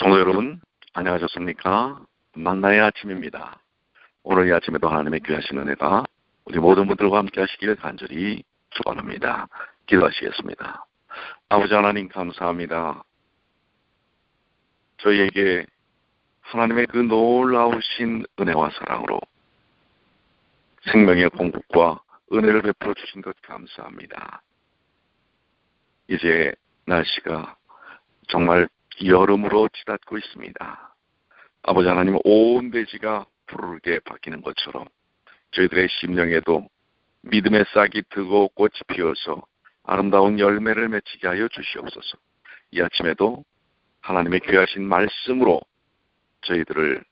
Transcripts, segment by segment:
성도 여러분, 안녕하셨습니까? 만나의 아침입니다. 오늘 이 아침에도 하나님의 귀하신 은혜가 우리 모든 분들과 함께 하시기를 간절히 축원합니다. 기도하시겠습니다. 아버지 하나님 감사합니다. 저희에게 하나님의 그 놀라우신 은혜와 사랑으로 생명의 공급과 은혜를 베풀어 주신 것 감사합니다. 이제 날씨가 정말 여름으로 치닫고 있습니다. 아버지 하나님, 온 대지가 푸르게 바뀌는 것처럼 저희들의 심령에도 믿음의 싹이 트고 꽃이 피어서 아름다운 열매를 맺히게 하여 주시옵소서. 이 아침에도 하나님의 귀하신 말씀으로 저희들을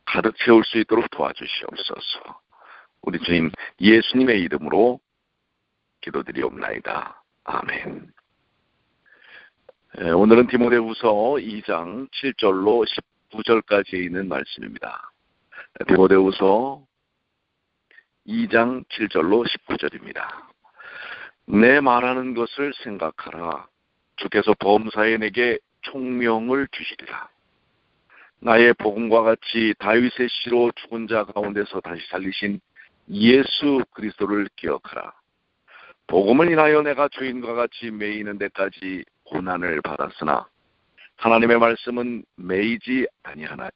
가득 채울 수 있도록 도와주시옵소서. 우리 주님 예수님의 이름으로 기도드리옵나이다. 아멘. 오늘은 디모데후서 2장 7절로 19절까지 있는 말씀입니다. 디모데후서 2장 7절로 19절입니다. 내 말하는 것을 생각하라. 주께서 범사에 내게 총명을 주시리라. 나의 복음과 같이 다윗의 씨로 죽은 자 가운데서 다시 살리신 예수 그리스도를 기억하라. 복음을 인하여 내가 주인과 같이 매이는 데까지 고난을 받았으나 하나님의 말씀은 매이지 아니라.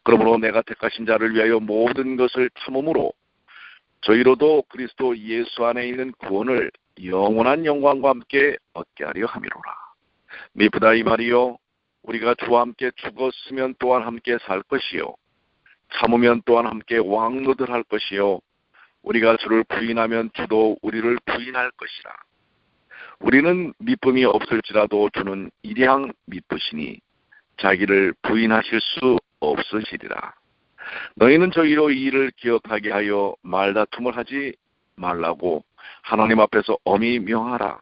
그러므로 내가 택하신 자를 위하여 모든 것을 참음으로 저희로도 그리스도 예수 안에 있는 구원을 영원한 영광과 함께 얻게 하려 함이로라. 미쁘다 이 말이요, 우리가 주와 함께 죽었으면 또한 함께 살 것이요, 참으면 또한 함께 왕노들 할 것이요, 우리가 주를 부인하면 주도 우리를 부인할 것이라. 우리는 미쁨이 없을지라도 주는 일양 미쁘시니 자기를 부인하실 수 없으시리라. 너희는 저희로 이 일을 기억하게 하여 말다툼을 하지 말라고 하나님 앞에서 엄히 명하라.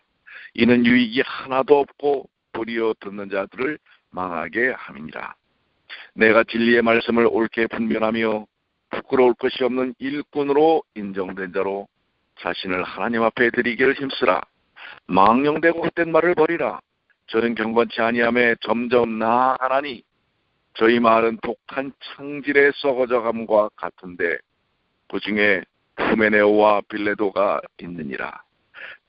이는 유익이 하나도 없고 도리어 듣는 자들을 망하게 함이니라. 내가 진리의 말씀을 옳게 분별하며 부끄러울 것이 없는 일꾼으로 인정된 자로 자신을 하나님 앞에 드리기를 힘쓰라. 망령되고 헛된 말을 버리라. 저는 경건치 아니함에 점점 나아가나니 저희 말은 독한 창질에 썩어져감과 같은데 그 중에 후메네오와 빌레도가 있느니라.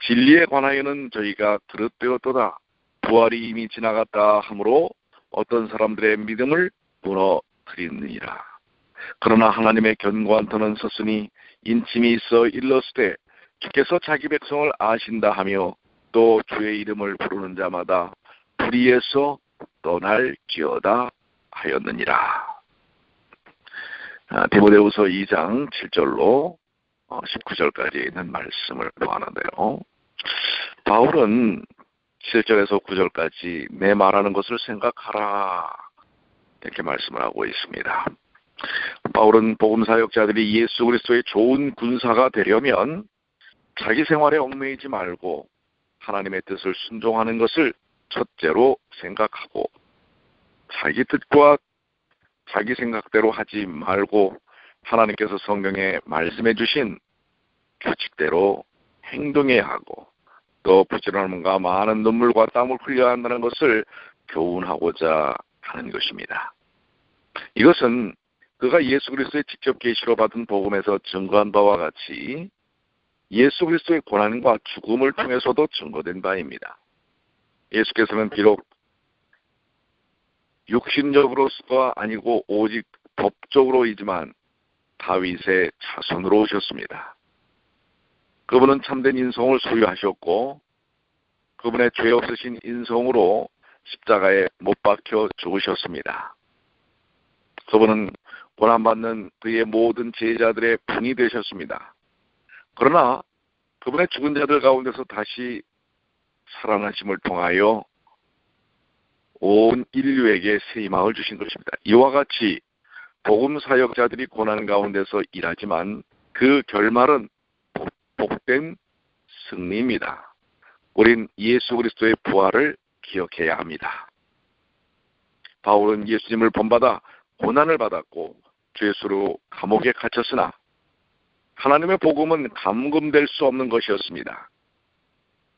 진리에 관하여는 저희가 그릇되었도다. 부활이 이미 지나갔다 하므로 어떤 사람들의 믿음을 무너뜨리느니라. 그러나 하나님의 견고한 터는 섰으니 인침이 있어 일렀으되 주께서 자기 백성을 아신다 하며 또 주의 이름을 부르는 자마다 불의에서 떠날지어다 하였느니라. 디모데후서 2장 7절로 19절까지 있는 말씀을 보았는데요. 바울은 7절에서 9절까지 내 말하는 것을 생각하라 이렇게 말씀을 하고 있습니다. 바울은 복음사역자들이 예수 그리스도의 좋은 군사가 되려면 자기 생활에 얽매이지 말고 하나님의 뜻을 순종하는 것을 첫째로 생각하고 자기 뜻과 자기 생각대로 하지 말고 하나님께서 성경에 말씀해 주신 규칙대로 행동해야 하고 또 부지런함과 많은 눈물과 땀을 흘려야 한다는 것을 교훈하고자 하는 것입니다. 이것은 그가 예수 그리스도의 직접 계시로 받은 복음에서 증거한 바와 같이 예수 그리스도의 고난과 죽음을 통해서도 증거된 바입니다. 예수께서는 비록 육신적으로서가 아니고 오직 법적으로이지만 다윗의 자손으로 오셨습니다. 그분은 참된 인성을 소유하셨고 그분의 죄 없으신 인성으로 십자가에 못 박혀 죽으셨습니다. 그분은 고난받는 그의 모든 제자들의 분이 되셨습니다. 그러나 그분의 죽은 자들 가운데서 다시 살아나심을 통하여 온 인류에게 새 희망을 주신 것입니다. 이와 같이 복음 사역자들이 고난 가운데서 일하지만 그 결말은 복된 승리입니다. 우린 예수 그리스도의 부활을 기억해야 합니다. 바울은 예수님을 본받아 고난을 받았고 죄수로 감옥에 갇혔으나 하나님의 복음은 감금될 수 없는 것이었습니다.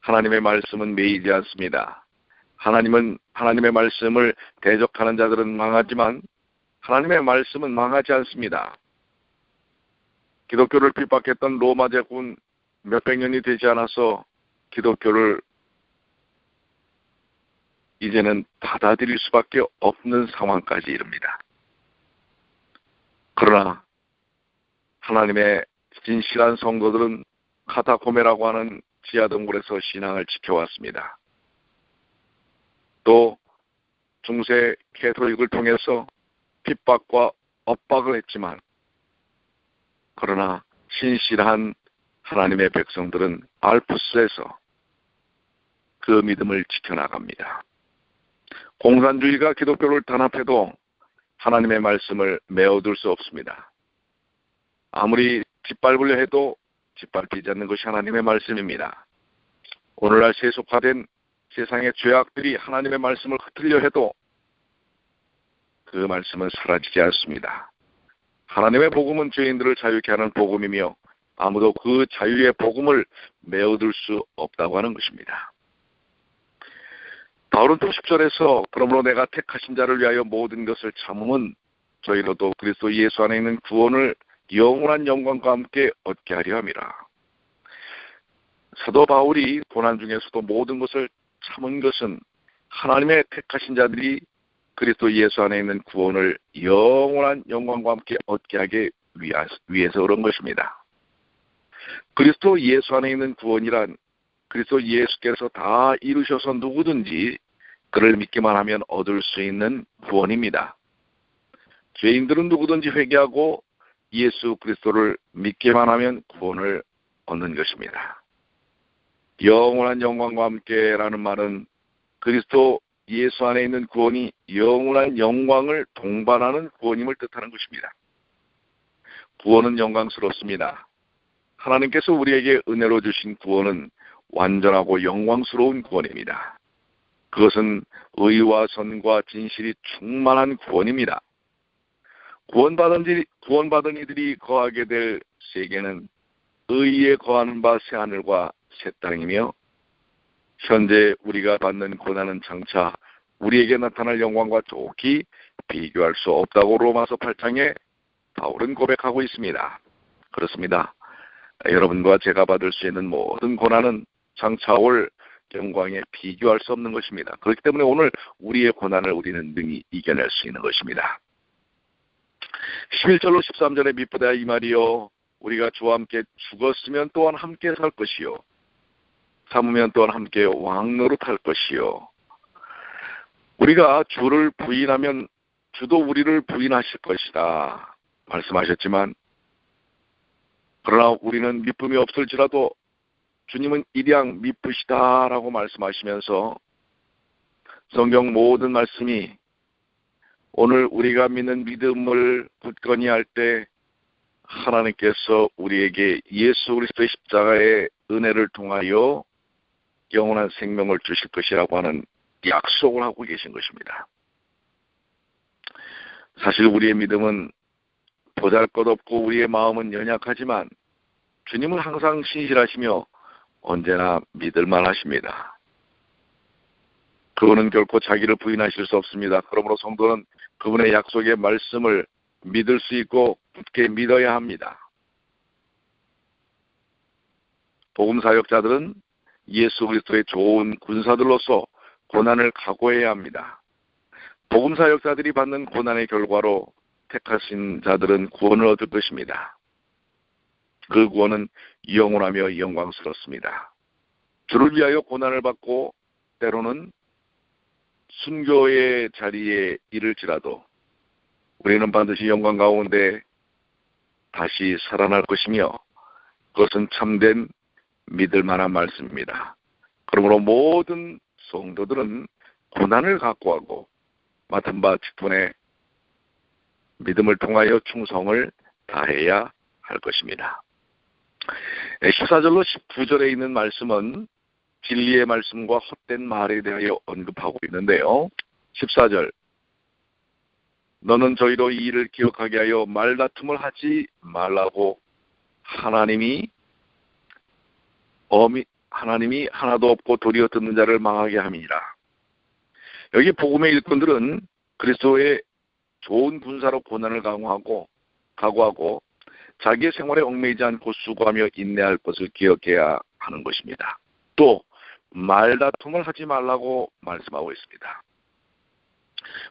하나님의 말씀은 매이지 않습니다. 하나님의 말씀을 대적하는 자들은 망하지만 하나님의 말씀은 망하지 않습니다. 기독교를 핍박했던 로마 제국은 몇백 년이 되지 않아서 기독교를 이제는 받아들일 수밖에 없는 상황까지 이릅니다. 그러나 하나님의 진실한 성도들은 카타콤이라고 하는 지하동굴에서 신앙을 지켜왔습니다. 또 중세 캐톨릭을 통해서 핍박과 엇박을 했지만 그러나 신실한 하나님의 백성들은 알프스에서 그 믿음을 지켜나갑니다. 공산주의가 기독교를 단합해도 하나님의 말씀을 메어둘 수 없습니다. 아무리 짓밟으려 해도 짓밟히지 않는 것이 하나님의 말씀입니다. 오늘날 세속화된 세상의 죄악들이 하나님의 말씀을 흩으려 해도 그 말씀은 사라지지 않습니다. 하나님의 복음은 죄인들을 자유케 하는 복음이며 아무도 그 자유의 복음을 메어둘 수 없다고 하는 것입니다. 바울은 또 10절에서 그러므로 내가 택하신 자를 위하여 모든 것을 참음은 저희로도 그리스도 예수 안에 있는 구원을 영원한 영광과 함께 얻게 하려 함이라. 사도 바울이 고난 중에서도 모든 것을 참은 것은 하나님의 택하신 자들이 그리스도 예수 안에 있는 구원을 영원한 영광과 함께 얻게 하기 위해서 그런 것입니다. 그리스도 예수 안에 있는 구원이란 그리스도 예수께서 다 이루셔서 누구든지 그를 믿기만 하면 얻을 수 있는 구원입니다. 죄인들은 누구든지 회개하고 예수 그리스도를 믿기만 하면 구원을 얻는 것입니다. 영원한 영광과 함께라는 말은 그리스도 예수 안에 있는 구원이 영원한 영광을 동반하는 구원임을 뜻하는 것입니다. 구원은 영광스럽습니다. 하나님께서 우리에게 은혜로 주신 구원은 완전하고 영광스러운 구원입니다. 그것은 의와 선과 진실이 충만한 구원입니다. 구원받은 이들이 거하게 될 세계는 의에 거하는 바 새하늘과 새 땅이며 현재 우리가 받는 고난은 장차 우리에게 나타날 영광과 좋게 비교할 수 없다고 로마서 8장에 바울은 고백하고 있습니다. 그렇습니다. 여러분과 제가 받을 수 있는 모든 고난은 장차 올 영광에 비교할 수 없는 것입니다. 그렇기 때문에 오늘 우리의 고난을 우리는 능히 이겨낼 수 있는 것입니다. 11절로 13절에 미쁘다 이 말이요 우리가 주와 함께 죽었으면 또한 함께 살 것이요 삼으면 또한 함께 왕노릇할 것이요 우리가 주를 부인하면 주도 우리를 부인하실 것이다 말씀하셨지만 그러나 우리는 미쁨이 없을지라도 주님은 일양 미쁘시다라고 말씀하시면서 성경 모든 말씀이 오늘 우리가 믿는 믿음을 굳건히 할 때 하나님께서 우리에게 예수 그리스도의 십자가의 은혜를 통하여 영원한 생명을 주실 것이라고 하는 약속을 하고 계신 것입니다. 사실 우리의 믿음은 보잘것없고 우리의 마음은 연약하지만 주님은 항상 신실하시며 언제나 믿을만 하십니다. 그분은 결코 자기를 부인하실 수 없습니다. 그러므로 성도는 그분의 약속의 말씀을 믿을 수 있고 굳게 믿어야 합니다. 복음사역자들은 예수 그리스도의 좋은 군사들로서 고난을 각오해야 합니다. 복음사역자들이 받는 고난의 결과로 택하신 자들은 구원을 얻을 것입니다. 그 구원은 영원하며 영광스럽습니다. 주를 위하여 고난을 받고 때로는 순교의 자리에 이를지라도 우리는 반드시 영광 가운데 다시 살아날 것이며 그것은 참된 믿을 만한 말씀입니다. 그러므로 모든 성도들은 고난을 각오하고 맡은 바 직분에 믿음을 통하여 충성을 다해야 할 것입니다. 14절로 19절에 있는 말씀은 진리의 말씀과 헛된 말에 대하여 언급하고 있는데요. 14절 너는 저희로 이 일을 기억하게 하여 말다툼을 하지 말라고 하나님이 하나도 없고 도리어 듣는 자를 망하게 함이니라. 여기 복음의 일꾼들은 그리스도의 좋은 군사로 고난을 각오하고 자기의 생활에 얽매이지 않고 수고하며 인내할 것을 기억해야 하는 것입니다. 또 말다툼을 하지 말라고 말씀하고 있습니다.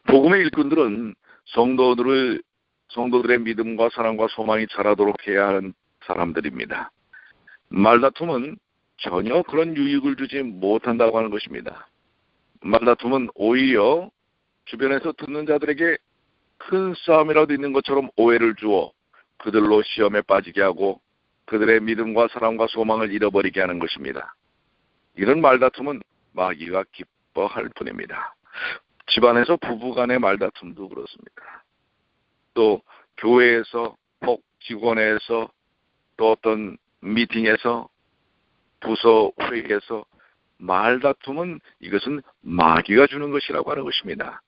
복음의 일꾼들은 성도들의 믿음과 사랑과 소망이 자라도록 해야 하는 사람들입니다. 말다툼은 전혀 그런 유익을 주지 못한다고 하는 것입니다. 말다툼은 오히려 주변에서 듣는 자들에게 큰 싸움이라도 있는 것처럼 오해를 주어 그들로 시험에 빠지게 하고 그들의 믿음과 사랑과 소망을 잃어버리게 하는 것입니다. 이런 말다툼은 마귀가 기뻐할 뿐입니다. 집안에서 부부간의 말다툼도 그렇습니다. 또 교회에서, 혹 직원에서, 또 어떤 미팅에서, 부서 회의에서 말다툼은 이것은 마귀가 주는 것이라고 하는 것입니다.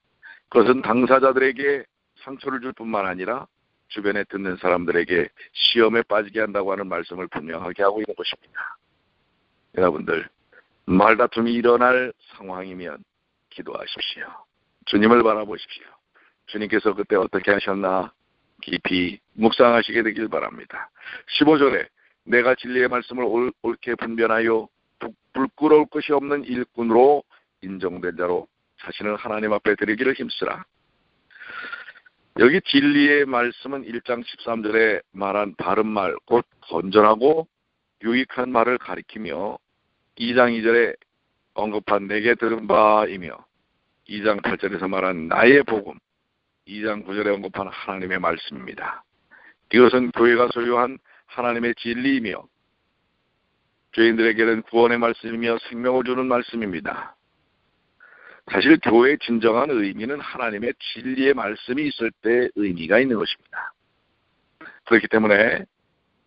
그것은 당사자들에게 상처를 줄 뿐만 아니라 주변에 듣는 사람들에게 시험에 빠지게 한다고 하는 말씀을 분명하게 하고 있는 것입니다. 여러분들, 말다툼이 일어날 상황이면 기도하십시오. 주님을 바라보십시오. 주님께서 그때 어떻게 하셨나 깊이 묵상하시게 되길 바랍니다. 15절에 내가 진리의 말씀을 옳게 분별하여 부끄러울 것이 없는 일꾼으로 인정된 자로 자신을 하나님 앞에 드리기를 힘쓰라. 여기 진리의 말씀은 1장 13절에 말한 바른 말, 곧 건전하고 유익한 말을 가리키며 2장 2절에 언급한 내게 들은 바이며 2장 8절에서 말한 나의 복음, 2장 9절에 언급한 하나님의 말씀입니다. 이것은 교회가 소유한 하나님의 진리이며 죄인들에게는 구원의 말씀이며 생명을 주는 말씀입니다. 사실 교회의 진정한 의미는 하나님의 진리의 말씀이 있을 때 의미가 있는 것입니다. 그렇기 때문에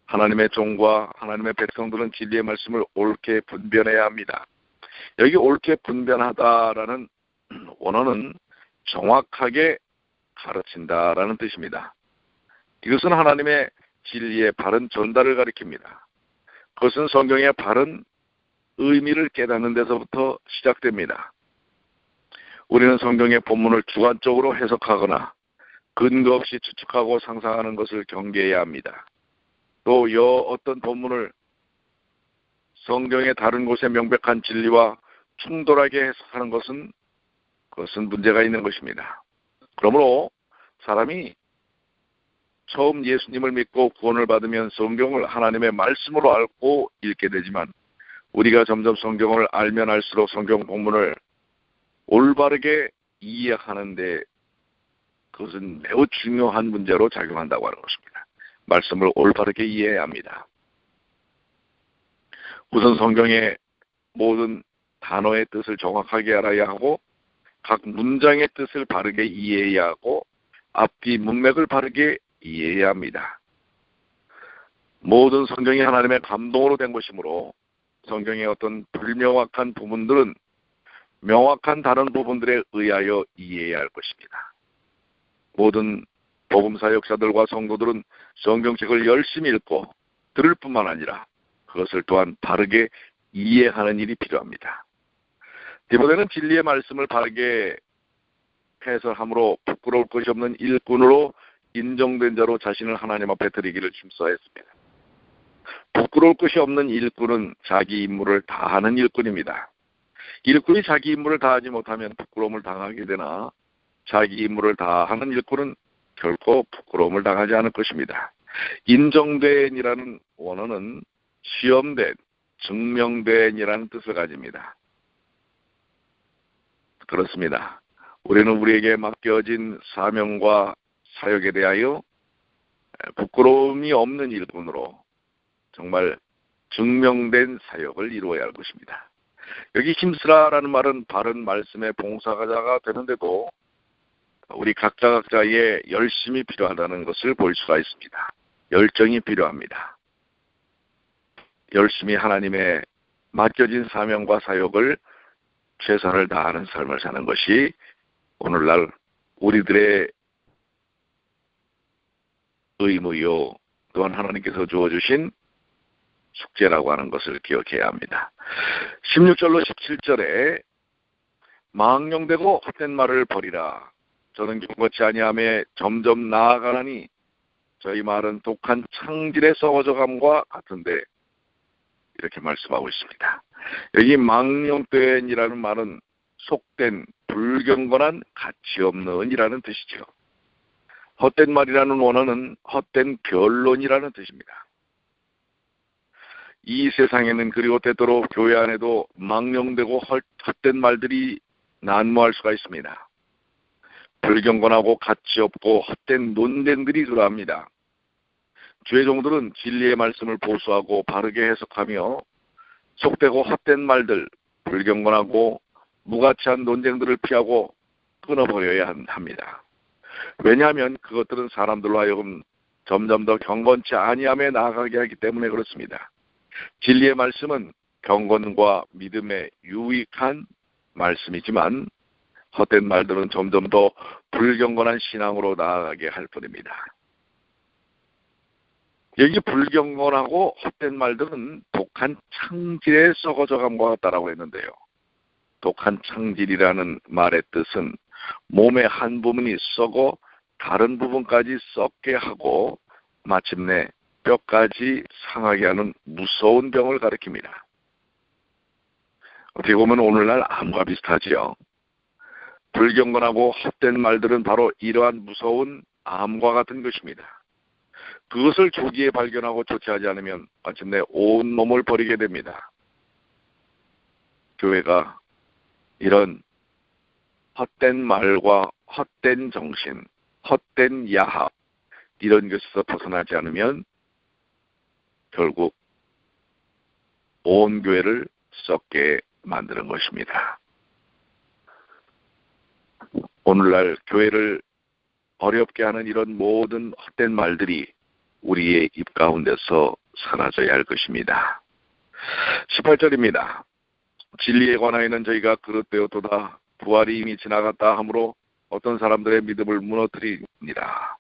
하나님의 종과 하나님의 백성들은 진리의 말씀을 옳게 분별해야 합니다. 여기 옳게 분별하다라는 원어는 정확하게 가르친다라는 뜻입니다. 이것은 하나님의 진리의 바른 전달을 가리킵니다. 그것은 성경의 바른 의미를 깨닫는 데서부터 시작됩니다. 우리는 성경의 본문을 주관적으로 해석하거나 근거 없이 추측하고 상상하는 것을 경계해야 합니다. 또 어떤 본문을 성경의 다른 곳의 명백한 진리와 충돌하게 해석하는 그것은 문제가 있는 것입니다. 그러므로 사람이 처음 예수님을 믿고 구원을 받으면 성경을 하나님의 말씀으로 알고 읽게 되지만 우리가 점점 성경을 알면 알수록 성경 본문을 올바르게 이해하는데 그것은 매우 중요한 문제로 작용한다고 하는 것입니다. 말씀을 올바르게 이해해야 합니다. 우선 성경의 모든 단어의 뜻을 정확하게 알아야 하고 각 문장의 뜻을 바르게 이해해야 하고 앞뒤 문맥을 바르게 이해해야 합니다. 모든 성경이 하나님의 감동으로 된 것이므로 성경의 어떤 불명확한 부분들은 명확한 다른 부분들에 의하여 이해해야 할 것입니다. 모든 복음사역자들과 성도들은 성경책을 열심히 읽고 들을 뿐만 아니라 그것을 또한 바르게 이해하는 일이 필요합니다. 디모데는 진리의 말씀을 바르게 해설함으로 부끄러울 것이 없는 일꾼으로 인정된 자로 자신을 하나님 앞에 드리기를 힘써했습니다. 부끄러울 것이 없는 일꾼은 자기 임무를 다하는 일꾼입니다. 일꾼이 자기 임무를 다하지 못하면 부끄러움을 당하게 되나 자기 임무를 다하는 일꾼은 결코 부끄러움을 당하지 않을 것입니다. 인정된이라는 원어는 시험된, 증명된이라는 뜻을 가집니다. 그렇습니다. 우리는 우리에게 맡겨진 사명과 사역에 대하여 부끄러움이 없는 일꾼으로 정말 증명된 사역을 이루어야 할 것입니다. 여기 힘쓰라라는 말은 바른 말씀의 봉사자가 되는데도 우리 각자의 열심이 필요하다는 것을 볼 수가 있습니다. 열정이 필요합니다. 열심히 하나님의 맡겨진 사명과 사역을 최선을 다하는 삶을 사는 것이 오늘날 우리들의 의무요 또한 하나님께서 주어주신 숙제라고 하는 것을 기억해야 합니다. 16절로 17절에 망령되고 헛된 말을 버리라. 저는 경고치 아니함에 점점 나아가나니 저희 말은 독한 창질에 썩어져감과 같은데, 이렇게 말씀하고 있습니다. 여기 망령된이라는 말은 속된, 불경건한, 가치없는 이라는 뜻이죠. 헛된 말이라는 원어는 헛된 변론이라는 뜻입니다. 이 세상에는, 그리고 때때로 교회 안에도 망령되고 헛된 말들이 난무할 수가 있습니다. 불경건하고 가치없고 헛된 논쟁들이 그러합니다. 주의 종들은 진리의 말씀을 보수하고 바르게 해석하며 속되고 헛된 말들, 불경건하고 무가치한 논쟁들을 피하고 끊어버려야 합니다. 왜냐하면 그것들은 사람들로 하여금 점점 더 경건치 아니함에 나아가게 하기 때문에 그렇습니다. 진리의 말씀은 경건과 믿음에 유익한 말씀이지만 헛된 말들은 점점 더 불경건한 신앙으로 나아가게 할 뿐입니다. 여기 불경건하고 헛된 말들은 독한 창질에 썩어져감과 같다라고 했는데요. 독한 창질이라는 말의 뜻은 몸의 한 부분이 썩어 다른 부분까지 썩게 하고 마침내 뼈까지 상하게 하는 무서운 병을 가리킵니다. 어떻게 보면 오늘날 암과 비슷하지요. 불경건하고 헛된 말들은 바로 이러한 무서운 암과 같은 것입니다. 그것을 조기에 발견하고 조치하지 않으면 마침내 온 몸을 버리게 됩니다. 교회가 이런 헛된 말과 헛된 정신, 헛된 야합, 이런 것에서 벗어나지 않으면 결국 온 교회를 썩게 만드는 것입니다. 오늘날 교회를 어렵게 하는 이런 모든 헛된 말들이 우리의 입 가운데서 사라져야 할 것입니다. 18절입니다. 진리에 관하여는 저희가 그릇되었도다. 부활이 이미 지나갔다 하므로 어떤 사람들의 믿음을 무너뜨립니다.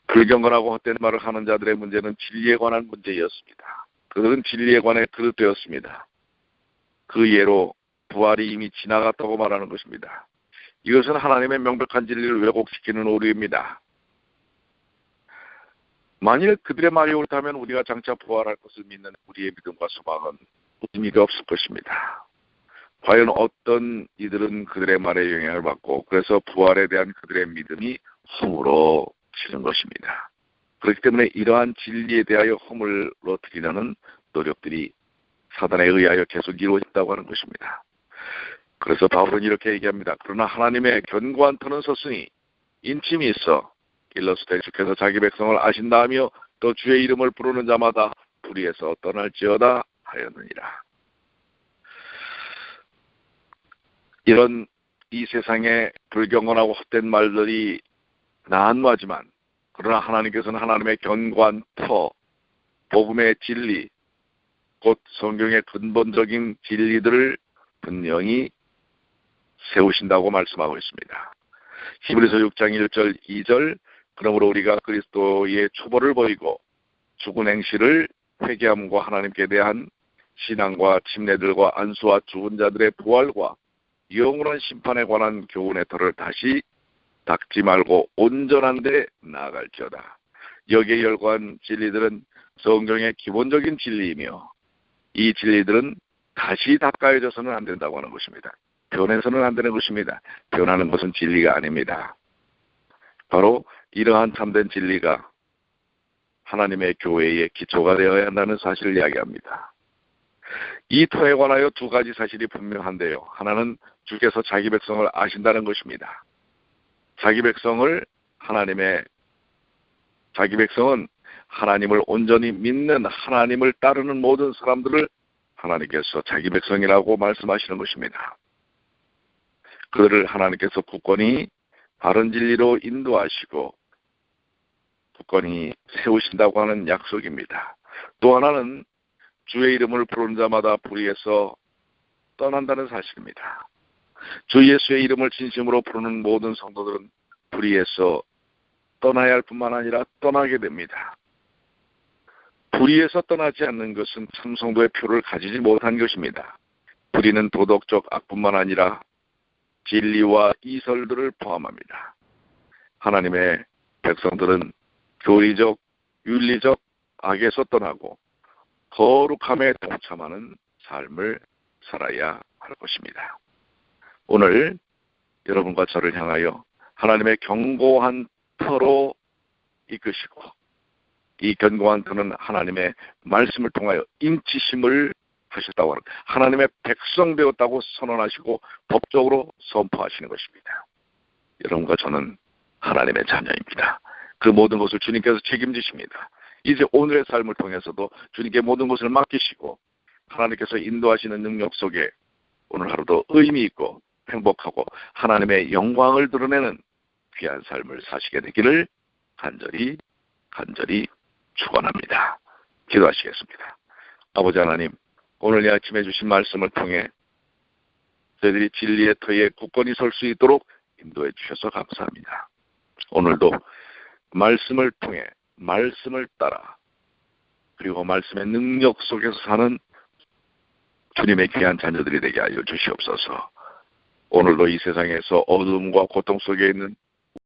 불경건하고 헛된 말을 하는 자들의 문제는 진리에 관한 문제였습니다. 그들은 진리에 관해 그릇되었습니다. 그 예로 부활이 이미 지나갔다고 말하는 것입니다. 이것은 하나님의 명백한 진리를 왜곡시키는 오류입니다. 만일 그들의 말이 옳다면 우리가 장차 부활할 것을 믿는 우리의 믿음과 소망은 의미가 없을 것입니다. 과연 어떤 이들은 그들의 말에 영향을 받고 그래서 부활에 대한 그들의 믿음이 허물어지는 것입니다. 그렇기 때문에 이러한 진리에 대하여 허물어뜨리려는 노력들이 사단에 의하여 계속 이루어진다고 하는 것입니다. 그래서 바울은 이렇게 얘기합니다. 그러나 하나님의 견고한 터는 섰으니 인침이 있어 일러스되 주께서 자기 백성을 아신다 하며 또 주의 이름을 부르는 자마다 불의에서 떠날지어다 하였느니라. 이런 이 세상에 불경건하고 헛된 말들이 난무하지만 그러나 하나님께서는 하나님의 견고한 터, 복음의 진리, 곧 성경의 근본적인 진리들을 분명히 세우신다고 말씀하고 있습니다. 히브리서 6장 1절 2절 그러므로 우리가 그리스도의 초보를 보이고 죽은 행실을 회개함과 하나님께 대한 신앙과 침례들과 안수와 죽은 자들의 부활과 영원한 심판에 관한 교훈의 터를 다시 닦지 말고 온전한 데 나아갈지어다. 여기에 열거한 진리들은 성경의 기본적인 진리이며 이 진리들은 다시 닦아져서는 안 된다고 하는 것입니다. 변해서는 안 되는 것입니다. 변하는 것은 진리가 아닙니다. 바로 이러한 참된 진리가 하나님의 교회의 기초가 되어야 한다는 사실을 이야기합니다. 이 터에 관하여 두 가지 사실이 분명한데요. 하나는 주께서 자기 백성을 아신다는 것입니다. 자기 백성은 하나님을 온전히 믿는 하나님을 따르는 모든 사람들을 하나님께서 자기 백성이라고 말씀하시는 것입니다. 그들을 하나님께서 굳건히 바른 진리로 인도하시고 굳건히 세우신다고 하는 약속입니다. 또 하나는 주의 이름을 부르는 자마다 불의에서 떠난다는 사실입니다. 주 예수의 이름을 진심으로 부르는 모든 성도들은 불의에서 떠나야 할 뿐만 아니라 떠나게 됩니다. 불의에서 떠나지 않는 것은 참성도의 표를 가지지 못한 것입니다. 불의는 도덕적 악뿐만 아니라 진리와 이설들을 포함합니다. 하나님의 백성들은 교리적, 윤리적 악에서 떠나고 거룩함에 동참하는 삶을 살아야 할 것입니다. 오늘 여러분과 저를 향하여 하나님의 견고한 터로 이끄시고 이 견고한 터는 하나님의 말씀을 통하여 인치심을 하셨다고 합니다. 하나님의 백성 되었다고 선언하시고 법적으로 선포하시는 것입니다. 여러분과 저는 하나님의 자녀입니다. 그 모든 것을 주님께서 책임지십니다. 이제 오늘의 삶을 통해서도 주님께 모든 것을 맡기시고 하나님께서 인도하시는 능력 속에 오늘 하루도 의미 있고 행복하고 하나님의 영광을 드러내는 귀한 삶을 사시게 되기를 간절히 축원합니다. 기도하시겠습니다. 아버지 하나님, 오늘 이 아침에 주신 말씀을 통해 저희들이 진리의 터에 굳건히 설 수 있도록 인도해 주셔서 감사합니다. 오늘도 말씀을 통해 말씀을 따라 그리고 말씀의 능력 속에서 사는 주님의 귀한 자녀들이 되게 하여 주시옵소서. 오늘도 이 세상에서 어둠과 고통 속에 있는